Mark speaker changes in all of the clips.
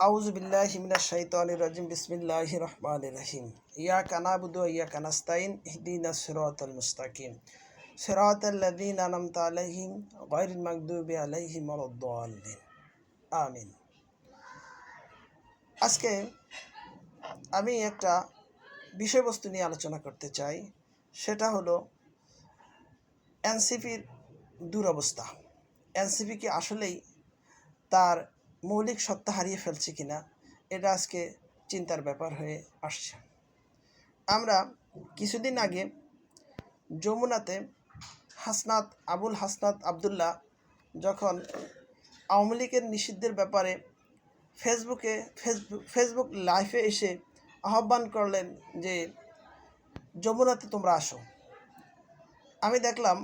Speaker 1: আউযু বিল্লাহি মিনাশ শাইতানির রাজিম বিসমিল্লাহির রহমানির রহিম ইয়াকা নাবুদু ওয়া ইয়াকা নাস্তাইন ইহদিনাস সিরাতাল মুস্তাকিম সিরাতাল লাযিনা আন'আমতা আলাইহিম গায়রিল মাগদুবি আলাইহিম ওয়ালাদ-দাল্লিন আমিন। আজকে আমি একটা বিষয়বস্তু নিয়ে আলোচনা করতে চাই, সেটা হলো এনসিপির দুরবস্থা। এনসিপি কি আসলেই তার মৌলিক সত্তা হারিয়ে ফেলছে কিনা, এটা আজকে চিন্তার ব্যাপার হয়ে আসছে। আমরা কিছুদিন আগে যমুনাতে আবুল হাসনাত আবদুল্লাহ যখন আওয়ামী লীগের নিষিদ্ধের ব্যাপারে ফেসবুক লাইভে এসে আহ্বান করলেন যে যমুনাতে তোমরা আসো। আমি দেখলাম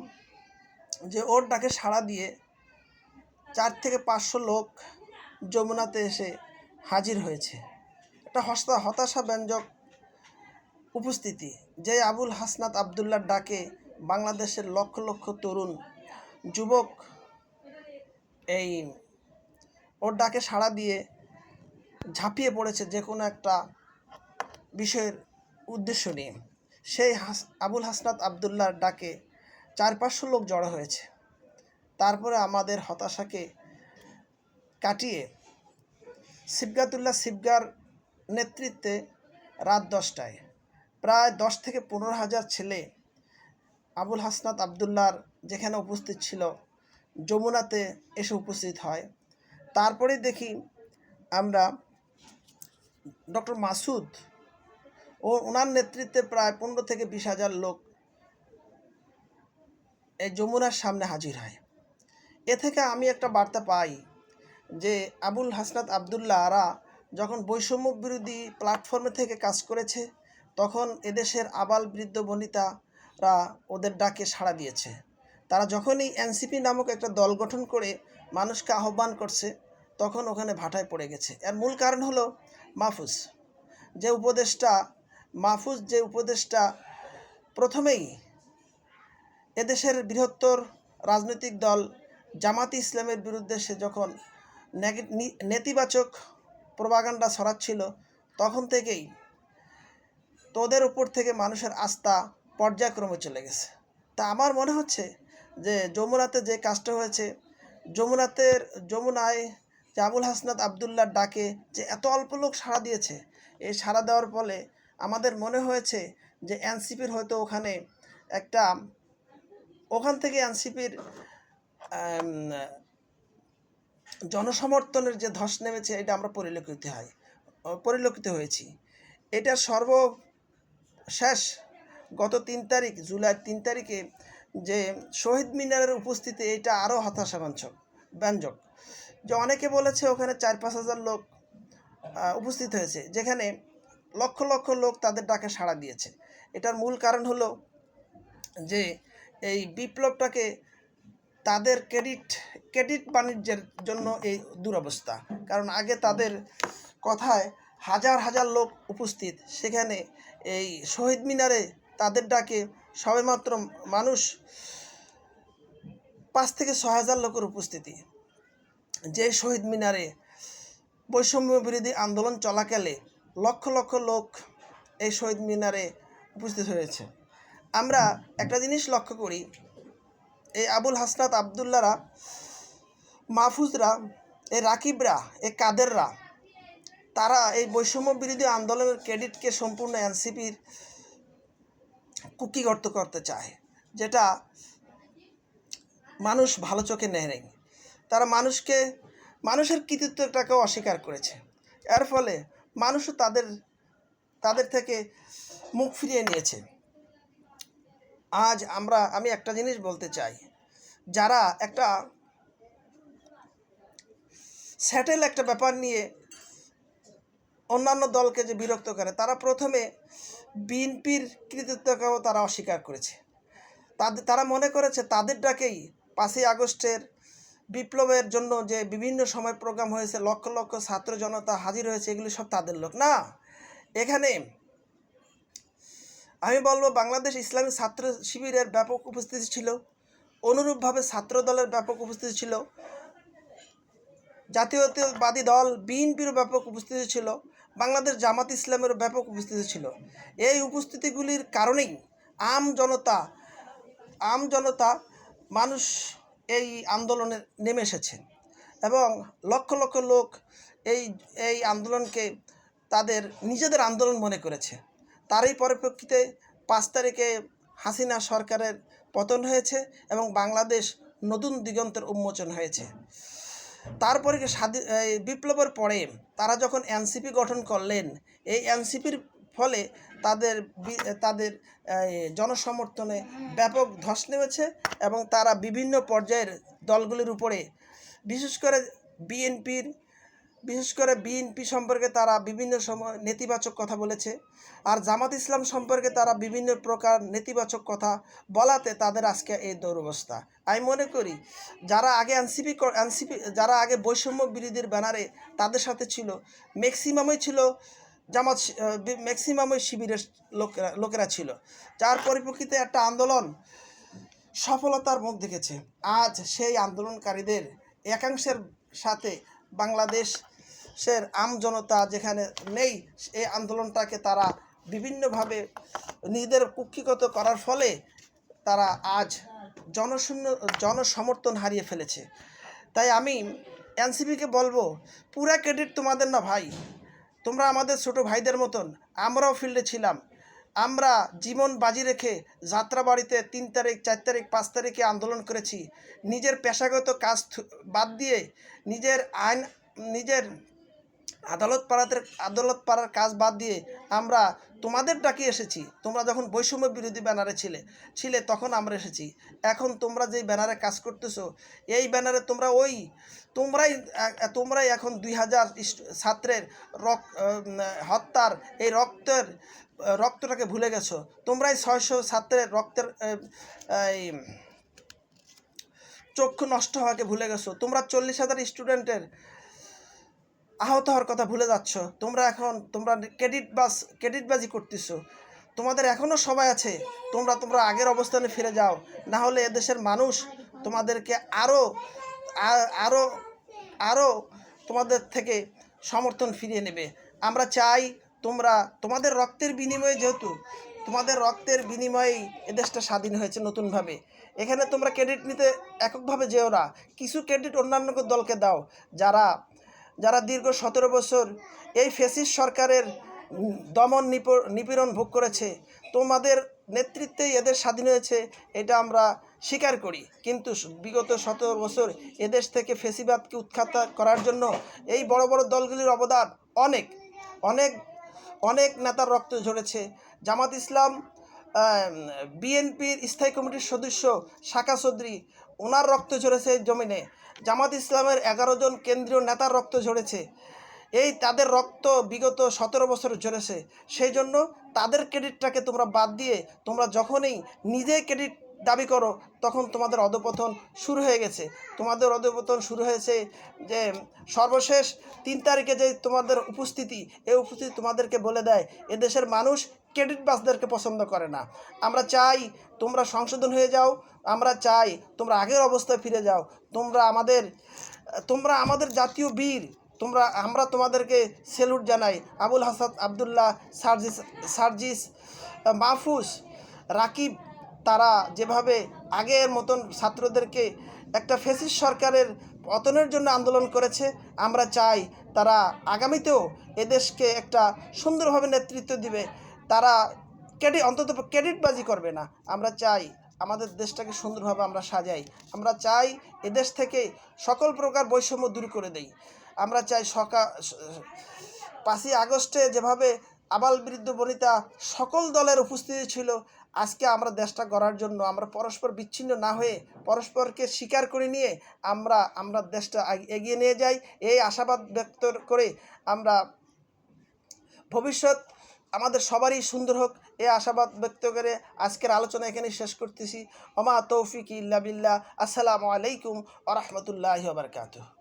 Speaker 1: যে ওর ডাকে সাড়া দিয়ে 4 থেকে 500 লোক যমুনাতে এসে হাজির হয়েছে। একটা হতাশাব্যঞ্জক উপস্থিতি, যে আবুল হাসনাত আবদুল্লাহর ডাকে বাংলাদেশের লক্ষ লক্ষ তরুণ যুবক এই ওর ডাকে সাড়া দিয়ে ঝাঁপিয়ে পড়েছে যে কোনো একটা বিষয়ের উদ্দেশ্য নিয়ে। সেই আবুল হাসনাত আবদুল্লাহর ডাকে 400-500 লোক জড়ো হয়েছে। তারপরে আমাদের হতাশাকে কাটিয়ে সিবগার নেতৃত্বে রাত 10টায় প্রায় 10 থেকে 15,000 ছেলে আবুল হাসনাত আবদুল্লাহর যেখানে উপস্থিত ছিল যমুনাতে এসে উপস্থিত হয়। তারপরে দেখি আমরা ডক্টর মাসুদ ও ওনার নেতৃত্বে প্রায় 15 থেকে 20,000 লোক এই যমুনার সামনে হাজির হয়। এ থেকে আমি একটা বার্তা পাই যে আবুল হাসনাত আবদুল্লাহরা যখন বৈষম্য বিরোধী প্ল্যাটফর্মে থেকে কাজ করেছে, তখন এদেশের আবাল বৃদ্ধ বনিতারা ওদের ডাকে সাড়া দিয়েছে। তারা যখনই এনসিপি নামক একটা দল গঠন করে মানুষকে আহ্বান করছে, তখন ওখানে ভাটায় পড়ে গেছে। এর মূল কারণ হলো মাহফুজ যে উপদেষ্টা প্রথমেই এদেশের বৃহত্তর রাজনৈতিক দল জামাতে ইসলামের বিরুদ্ধে সে যখন নেতিবাচক প্রপাগান্ডা ছড়াচ্ছিল, তখন থেকেই তোদের উপর থেকে মানুষের আস্থা পর্যায়ক্রমে চলে গেছে। তা আমার মনে হচ্ছে যে যমুনাতে যে কাজটা হয়েছে, যমুনায় যে আবুল হাসনাত আবদুল্লাহর ডাকে যে এত অল্প লোক সাড়া দিয়েছে, এই সাড়া দেওয়ার ফলে আমাদের মনে হয়েছে যে এনসিপির হয়তো ওখান থেকে এনসিপির জনসমর্থনের যে ধস নেমেছে, এটা আমরা পরিলক্ষিত হয়েছি। এটা সর্বশেষ গত 3 তারিখ জুলাইয়ের 3 তারিখে যে শহীদ মিনারের উপস্থিতি, এটা আরও হতাশাব্যঞ্জক। যে অনেকে বলেছে ওখানে 4-5 হাজার লোক উপস্থিত হয়েছে, যেখানে লক্ষ লক্ষ লোক তাদের ডাকে সাড়া দিয়েছে। এটার মূল কারণ হলো যে এই বিপ্লবটাকে তাদের ক্রেডিট বাণিজ্যের জন্য এই দুরবস্থা। কারণ আগে তাদের কথায় হাজার হাজার লোক উপস্থিত, সেখানে এই শহীদ মিনারে তাদের ডাকে সবেমাত্র মানুষ 5 থেকে 6 হাজার লোকের উপস্থিতি। যে শহীদ মিনারে বৈষম্য বিরোধী আন্দোলন চলাকালে লক্ষ লক্ষ লোক এই শহীদ মিনারে উপস্থিত হয়েছে। আমরা একটা জিনিস লক্ষ্য করি, এই আবুল হাসনাত আবদুল্লাহরা, মাহফুজরা, এই রাকিবরা, এই কাদেররা, তারা এই বৈষম্য বিরোধী আন্দোলনের ক্রেডিটকে সম্পূর্ণ এনসিপির কুক্ষিগত করতে চায়, যেটা মানুষ ভালো চোখে নেয় নাই। তারা মানুষের কৃতিত্বটাকেও অস্বীকার করেছে। এর ফলে মানুষও তাদের থেকে মুখ ফিরিয়ে নিয়েছে। আজ আমি একটা জিনিস বলতে চাই, যারা একটা স্যাটেল একটা ব্যাপার নিয়ে অন্যান্য দলকে যে বিরক্ত করে, তারা প্রথমে বিএনপির কৃতিত্বকেও তারা অস্বীকার করেছে। তারা মনে করেছে তাদের ডাকেই 5ই আগস্টের বিপ্লবের জন্য যে বিভিন্ন সময় প্রোগ্রাম হয়েছে, লক্ষ লক্ষ ছাত্র জনতা হাজির হয়েছে, এগুলি সব তাদের লোক না। এখানে আমি বলবো বাংলাদেশ ইসলামী ছাত্র শিবিরের ব্যাপক উপস্থিতি ছিল, অনুরূপভাবে ছাত্র দলের ব্যাপক উপস্থিতি ছিল, জাতীয়তাবাদী দল বিএনপিরও ব্যাপক উপস্থিতি ছিল, বাংলাদেশ জামাত ইসলামেরও ব্যাপক উপস্থিতি ছিল। এই উপস্থিতিগুলির কারণেই আম জনতা মানুষ এই আন্দোলনে নেমে এসেছে এবং লক্ষ লক্ষ লোক এই এই আন্দোলনকে তাদের নিজেদের আন্দোলন মনে করেছে। তারই পরিপ্রেক্ষিতে ৫ তারিখে হাসিনা সরকারের পতন হয়েছে এবং বাংলাদেশ নতুন দিগন্তের উন্মোচন হয়েছে। তারপরে বিপ্লবের পরে তারা যখন এনসিপি গঠন করলেন, এই এনসিপির ফলে তাদের জনসমর্থনে ব্যাপক ধস নেমেছে এবং তারা বিভিন্ন পর্যায়ের দলগুলির উপরে বিশেষ করে বিএনপি সম্পর্কে তারা বিভিন্ন সময় নেতিবাচক কথা বলেছে, আর জামাত ইসলাম সম্পর্কে তারা বিভিন্ন প্রকার নেতিবাচক কথা বলাতে তাদের আজকে এই দুরবস্থা। আমি মনে করি যারা আগে যারা আগে বৈষম্য বিরোধীর ব্যানারে তাদের সাথে ছিল, ম্যাক্সিমামই শিবিরের লোকেরা ছিল, যার পরিপ্রেক্ষিতে একটা আন্দোলন সফলতার মুখ দেখেছে। আজ সেই আন্দোলনকারীদের একাংশের সাথে বাংলাদেশের জনতা যেখানে নেই, এই আন্দোলনটাকে তারা বিভিন্নভাবে নিজেদের কুক্ষিগত করার ফলে তারা আজ জনসমর্থন হারিয়ে ফেলেছে। তাই আমি এনসিপিকে বলবো, পুরা ক্রেডিট তোমাদের না ভাই, তোমরা আমাদের ছোট ভাইদের মতন, আমরাও ফিল্ডে ছিলাম। আমরা জীবন বাজি রেখে যাত্রাবাড়িতে 3 তারিখ 4 তারিখ 5 তারিখে আন্দোলন করেছি। নিজের পেশাগত কাজ বাদ দিয়ে, নিজের আদালত পাড়ার কাজ বাদ দিয়ে আমরা তোমাদের ডাকে এসেছি। তোমরা যখন বৈষম্য বিরোধী ব্যানারে ছিলে তখন আমরা এসেছি। এখন তোমরা যেই ব্যানারে কাজ করতেছো, এই ব্যানারে তোমরাই এখন 2000 ছাত্রের হত্যার এই রক্তটাকে ভুলে গেছো। তোমরাই 600 ছাত্রের রক্তের চক্ষু নষ্ট হওয়াকে ভুলে গেছো। তোমরা 40,000 স্টুডেন্টের আহত হওয়ার কথা ভুলে যাচ্ছ। তোমরা ক্রেডিটবাজি করতেছো। তোমাদের এখনও সময় আছে, তোমরা আগের অবস্থানে ফিরে যাও, না হলে এদেশের মানুষ তোমাদেরকে আরও তোমাদের থেকে সমর্থন ফিরিয়ে নেবে। আমরা চাই তোমাদের রক্তের বিনিময়ে, যেহেতু তোমাদের রক্তের বিনিময়েই এদেশটা স্বাধীন হয়েছে নতুনভাবে, এখানে তোমরা ক্রেডিট নিতে এককভাবে যেও না, কিছু ক্রেডিট অন্যান্য দলকে দাও যারা দীর্ঘ 17 বছর এই ফ্যাসিস্ট সরকারের দমন নিপীড়ন ভোগ করেছে। তোমাদের নেতৃত্বেই এদেশ স্বাধীন হয়েছে, এটা আমরা স্বীকার করি। কিন্তু বিগত 17 বছর এদেশ থেকে ফ্যাসিবাদকে উৎখাত করার জন্য এই বড় বড় দলগুলির অবদান অনেক অনেক অনেক নেতার রক্ত ঝরেছে। জামাত ইসলাম, বিএনপির স্থায়ী কমিটির সদস্য শাখা চৌধুরী, ওনার রক্ত ঝরেছে জমিনে। জামাত ইসলামের 11 জন কেন্দ্রীয় নেতার রক্ত ঝরেছে। তাদের রক্ত বিগত 17 বছর ঝরেছে। সেই জন্য তাদের ক্রেডিটটাকে তোমরা বাদ দিয়ে তোমরা যখনই নিজে ক্রেডিট দাবি করো, তখন তোমাদের অধঃপতন শুরু হয়ে গেছে। যে সর্বশেষ 3 তারিখে যে তোমাদের উপস্থিতি, এই উপস্থিতি তোমাদেরকে বলে দেয় এদেশের মানুষ ক্রেডিটবাজদেরকে পছন্দ করে না। আমরা চাই তোমরা সংশোধন হয়ে যাও, আমরা চাই তোমরা আগের অবস্থায় ফিরে যাও। তোমরা আমাদের জাতীয় বীর, আমরা তোমাদেরকে স্যালুট জানাই। আবুল হাসান আবদুল্লাহ, সার্জিস, মাহফুজ, রাকিব, তারা যেভাবে আগের মতন ছাত্রদেরকে একটা ফ্যাসিস্ট সরকারের পতনের জন্য আন্দোলন করেছে, আমরা চাই তারা আগামীতেও এদেশকে একটা সুন্দরভাবে নেতৃত্ব দিবে। তারা অন্তত ক্রেডিটবাজি করবে না। আমরা চাই আমাদের দেশটাকে সুন্দরভাবে আমরা সাজাই। আমরা চাই এদেশ থেকে সকল প্রকার বৈষম্য দূর করে দেই। আমরা চাই 5ই আগস্টে যেভাবে আবাল বৃদ্ধ বনিতা সকল দলের উপস্থিতি ছিল, আজকে আমরা দেশটা গড়ার জন্য আমরা পরস্পর বিচ্ছিন্ন না হয়ে পরস্পরকে স্বীকার করে নিয়ে আমরা দেশটা এগিয়ে নিয়ে যাই। এই আশাবাদ ব্যক্ত করে আমরা ভবিষ্যৎ আমাদের সবারই সুন্দর হোক, এই আশাবাদ ব্যক্ত করে আজকের আলোচনা এখানে শেষ করতেছি। ওমা তৌফিক ইল্লা বিল্লাহ। আসসালামু আলাইকুম ওয়া রাহমাতুল্লাহি ওয়া বারাকাতুহু।